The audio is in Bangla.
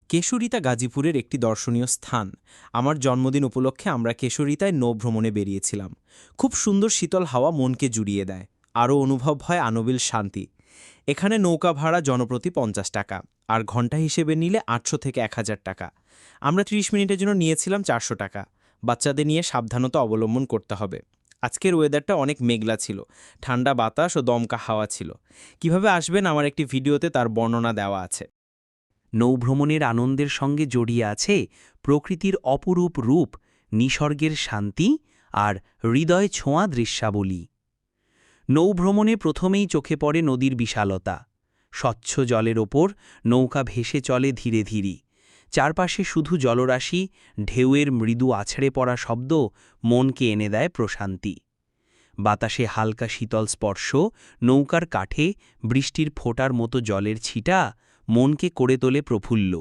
কেশরিতা গাজীপুরের একটি দর্শনীয় স্থান। আমার জন্মদিন উপলক্ষে আমরা কেশরিতায় নৌভ্রমণে বেরিয়েছিলাম। খুব সুন্দর শীতল হাওয়া মনকে জুড়িয়ে দেয়। আরও অনুভব হয় আনবিল শান্তি। এখানে নৌকা ভাড়া জনপ্রতি ৫০ টাকা, আর ঘন্টা হিসেবে নিলে ৮০০ থেকে ১,০০০ টাকা। আমরা ৩০ মিনিটের জন্য নিয়েছিলাম ৪০০ টাকা। বাচ্চাদের নিয়ে সাবধানতা অবলম্বন করতে হবে। আজকের ওয়েদারটা অনেক মেঘলা ছিল, ঠান্ডা বাতাস ও দমকা হাওয়া ছিল। কিভাবে আসবেন আমার একটি ভিডিওতে তার বর্ণনা দেওয়া আছে। নৌভ্রমণের আনন্দের সঙ্গে জড়িয়ে আছে প্রকৃতির অপরূপ রূপ, নিসর্গের শান্তি আর হৃদয় ছোঁয়া দৃশ্যাবলী। নৌভ্রমণে প্রথমেই চোখে পড়ে নদীর বিশালতা। স্বচ্ছ জলের ওপর নৌকা ভেসে চলে ধীরে ধীরে। চারপাশে শুধু জলরাশি, ঢেউয়ের মৃদু আছড়ে পড়া শব্দ মনকে এনে দেয় প্রশান্তি। বাতাসে হালকা শীতল স্পর্শ, নৌকার কাঠে বৃষ্টির ফোঁটার মতো জলের ছিটা মনকে করে তোলে প্রফুল্ল।